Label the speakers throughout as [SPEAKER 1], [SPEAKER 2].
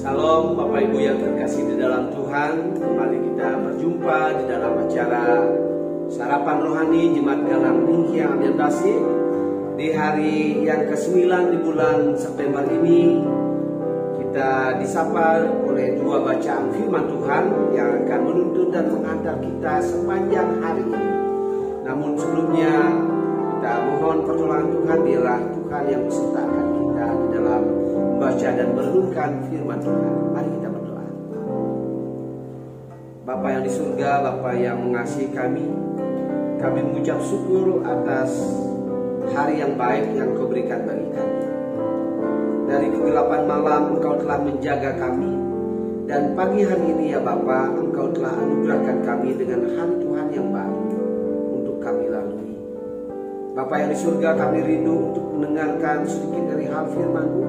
[SPEAKER 1] Salam Bapak Ibu yang terkasih di dalam Tuhan. Kembali kita berjumpa di dalam acara Sarapan Rohani Jemaat Galang Ningki Ambientasi. Di hari yang ke-9 di bulan September ini, kita disapa oleh dua bacaan firman Tuhan yang akan menuntun dan mengantar kita sepanjang hari ini. Namun sebelumnya, kita mohon pertolongan Tuhan, biarlah Tuhan yang besertakan kita di dalam membaca dan merenungkan firman Tuhan. Mari kita berdoa. Bapa yang di surga, Bapa yang mengasihi kami mengucap syukur atas hari yang baik yang Kau berikan bagi kami. Dari kegelapan malam Engkau telah menjaga kami, dan pagi hari ini ya Bapa, Engkau telah anugerahkan kami dengan hari Tuhan yang baru untuk kami lalui. Bapa yang di surga, kami rindu untuk mendengarkan sedikit dari hal firman-Mu,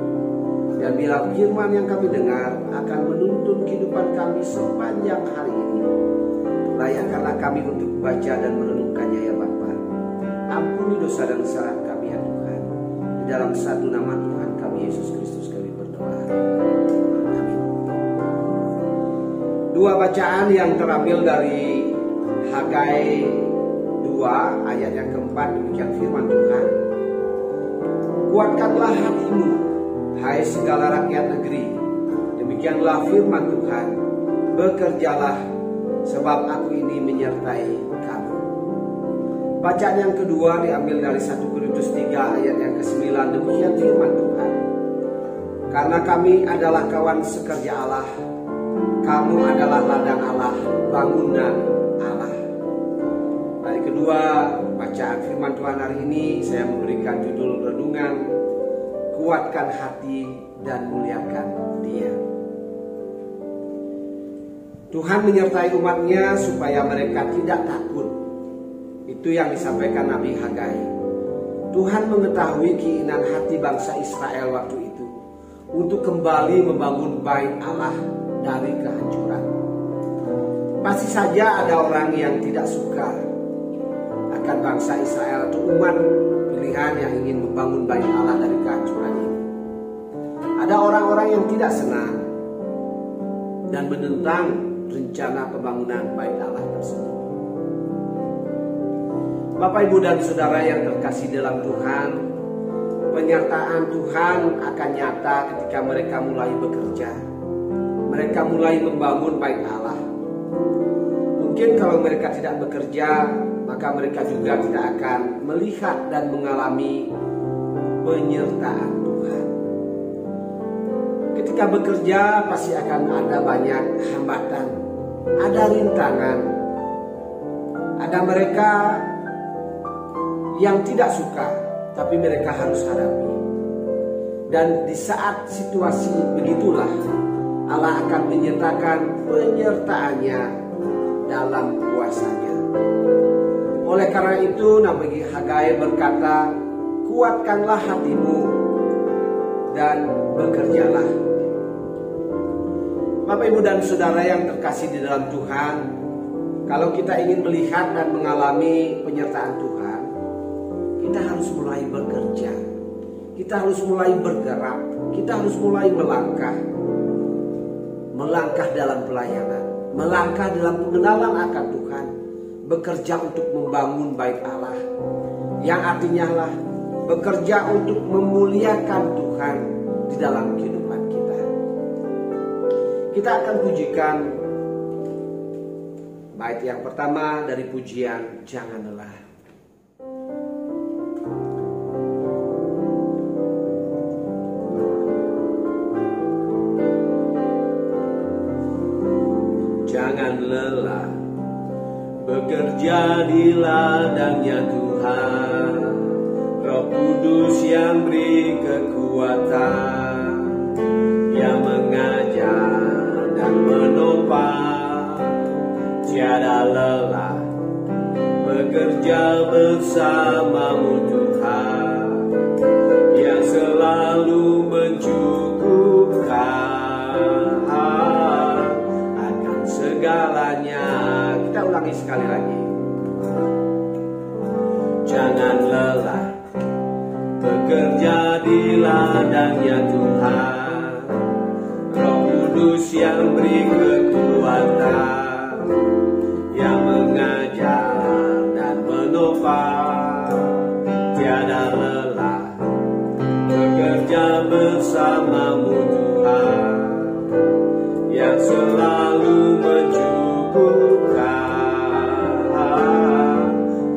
[SPEAKER 1] dan bila firman yang kami dengar akan menuntun kehidupan kami sepanjang hari ini, layakkanlah kami untuk baca dan merenungkannya ya Bapa. Ampuni dosa dan kesalahan kami ya Tuhan. Di dalam satu nama Tuhan kami Yesus Kristus kami berdoa. Amin. Dua bacaan yang terambil dari Hagai 2 ayat yang keempat, demikian firman Tuhan. Kuatkanlah hatimu, hai segala rakyat negeri. Demikianlah firman Tuhan. Bekerjalah, sebab aku ini menyertai kamu. Bacaan yang kedua diambil dari 1 Korintus 3 ayat yang ke-9. Demikian firman Tuhan. Karena kami adalah kawan sekerja Allah, kamu adalah ladang Allah, bangunan Allah. Dari kedua bacaan firman Tuhan hari ini, saya memberikan judul renungan, kuatkan hati dan muliakan Dia. Tuhan menyertai umatnya supaya mereka tidak takut. Itu yang disampaikan Nabi Hagai. Tuhan mengetahui keinginan hati bangsa Israel waktu itu untuk kembali membangun bait Allah dari kehancuran. Pasti saja ada orang yang tidak suka akan bangsa Israel atau umat pilihan yang ingin membangun bait Allah dari kehancuran ini. Ada orang-orang yang tidak senang dan menentang rencana pembangunan bait Allah tersebut. Bapak, Ibu, dan Saudara yang terkasih dalam Tuhan, penyertaan Tuhan akan nyata ketika mereka mulai bekerja. Mereka mulai membangun bait Allah. Mungkin kalau mereka tidak bekerja, maka mereka juga tidak akan melihat dan mengalami penyertaan Tuhan. Ketika bekerja pasti akan ada banyak hambatan, ada rintangan, ada mereka yang tidak suka, tapi mereka harus hadapi. Dan di saat situasi begitulah, Allah akan menyatakan penyertaannya dalam kuasa-Nya. Oleh karena itu, Nabi Hagai berkata, kuatkanlah hatimu dan bekerjalah. Bapak, Ibu, dan Saudara yang terkasih di dalam Tuhan, kalau kita ingin melihat dan mengalami penyertaan Tuhan, kita harus mulai bekerja. Kita harus mulai bergerak. Kita harus mulai melangkah. Melangkah dalam pelayanan. Melangkah dalam pengenalan akan Tuhan. Bekerja untuk membangun bait Allah. Yang artinya lah bekerja untuk memuliakan Tuhan di dalam kehidupan kita. Kita akan pujikan bait yang pertama dari pujian Jangan Lelah. Jangan lelah bekerja di ladangnya Tuhan. Roh Kudus yang beri kekuatan, yang mengajar dan menopang. Tiada lelah bekerja bersamamu Tuhan, yang selalu mencukupkan segalanya. Kita ulangi sekali lagi. Jangan lelah bekerja di ladangnya Tuhan. Roh Kudus yang beri kekuatan, yang mengajar dan menopang, tiada lelah bekerja bersamamu Tuhan, yang selalu mencukupkan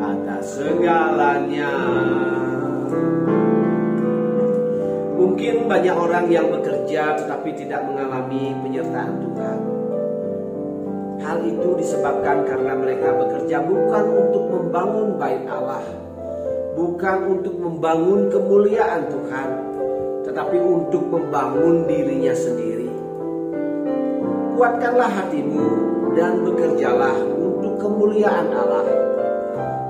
[SPEAKER 1] atas segalanya. Mungkin banyak orang yang bekerja tetapi tidak mengalami penyertaan Tuhan. Hal itu disebabkan karena mereka bekerja bukan untuk membangun bait Allah, bukan untuk membangun kemuliaan Tuhan, tetapi untuk membangun dirinya sendiri. Kuatkanlah hatimu dan bekerjalah untuk kemuliaan Allah.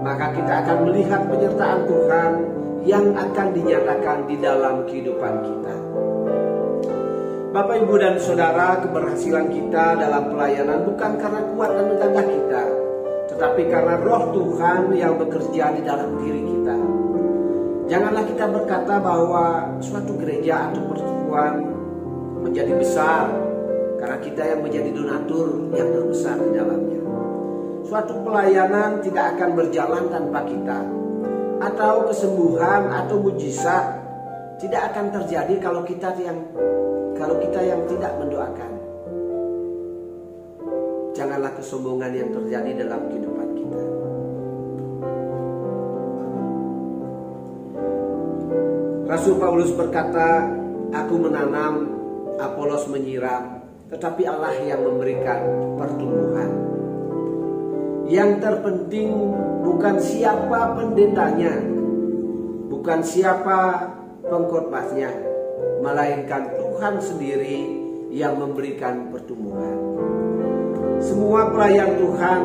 [SPEAKER 1] Maka kita akan melihat penyertaan Tuhan yang akan dinyatakan di dalam kehidupan kita. Bapak, Ibu, dan Saudara, keberhasilan kita dalam pelayanan bukan karena kuat dan gagah kita, tetapi karena Roh Tuhan yang bekerja di dalam diri kita. Janganlah kita berkata bahwa suatu gereja atau persekutuan menjadi besar karena kita yang menjadi donatur yang terbesar di dalamnya. Suatu pelayanan tidak akan berjalan tanpa kita, atau kesembuhan atau mujizat tidak akan terjadi kalau kita yang tidak mendoakan. Janganlah kesombongan yang terjadi dalam kehidupan kita. Rasul Paulus berkata, "Aku menanam, Apolos menyiram, tetapi Allah yang memberikan pertumbuhan." Yang terpenting bukan siapa pendetanya, bukan siapa pengkhotbahnya, melainkan Tuhan sendiri yang memberikan pertumbuhan. Semua pelayan Tuhan,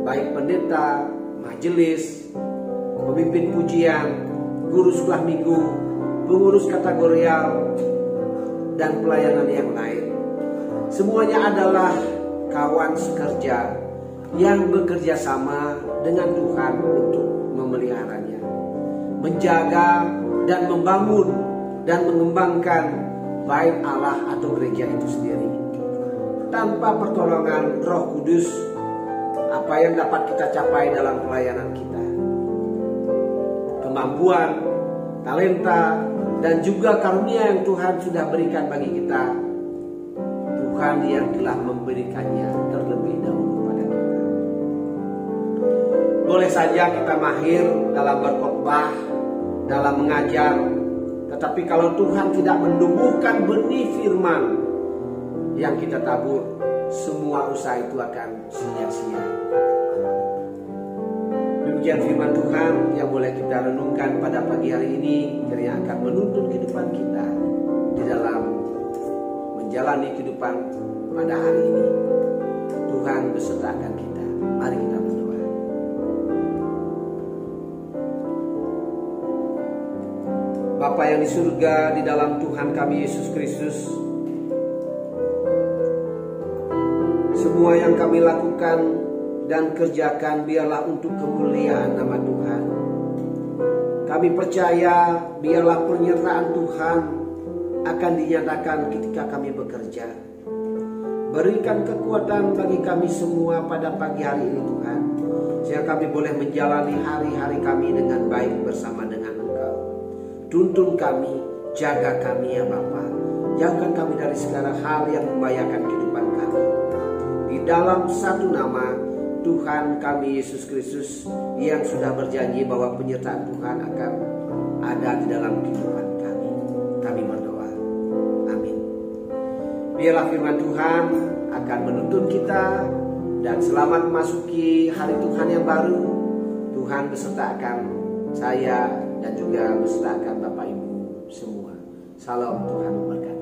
[SPEAKER 1] baik pendeta, majelis, pemimpin pujian, guru sekolah minggu, pengurus kategorial, dan pelayanan yang lain, semuanya adalah kawan sekerja yang bekerja sama dengan Tuhan untuk memeliharanya, menjaga dan membangun dan mengembangkan bait Allah atau gereja itu sendiri. Tanpa pertolongan Roh Kudus, apa yang dapat kita capai dalam pelayanan kita? Kemampuan, talenta, dan juga karunia yang Tuhan sudah berikan bagi kita, Tuhan yang telah memberikannya terlebih dahulu. Boleh saja kita mahir dalam berkhotbah, dalam mengajar, tetapi kalau Tuhan tidak menumbuhkan benih firman yang kita tabur, semua usaha itu akan sia-sia. Demikian firman Tuhan yang boleh kita renungkan pada pagi hari ini, kiranya akan menuntun kehidupan kita di dalam menjalani kehidupan pada hari ini. Tuhan besertakan kita. Mari kita berdoa. Bapa yang di surga, di dalam Tuhan kami Yesus Kristus, semua yang kami lakukan dan kerjakan biarlah untuk kemuliaan nama Tuhan. Kami percaya biarlah penyertaan Tuhan akan dinyatakan ketika kami bekerja. Berikan kekuatan bagi kami semua pada pagi hari ini Tuhan, sehingga kami boleh menjalani hari-hari kami dengan baik bersama dengan Engkau. Tuntun kami, jaga kami ya Bapa. Jauhkan kami dari segala hal yang membahayakan kehidupan kami. Di dalam satu nama Tuhan kami Yesus Kristus yang sudah berjanji bahwa penyertaan Tuhan akan ada di dalam kehidupan kami. Kami berdoa. Amin. Biarlah firman Tuhan akan menuntun kita, dan selamat memasuki hari Tuhan yang baru. Tuhan besertakan saya dan juga besertakan Bapak Ibu semua. Salam, Tuhan memberkati.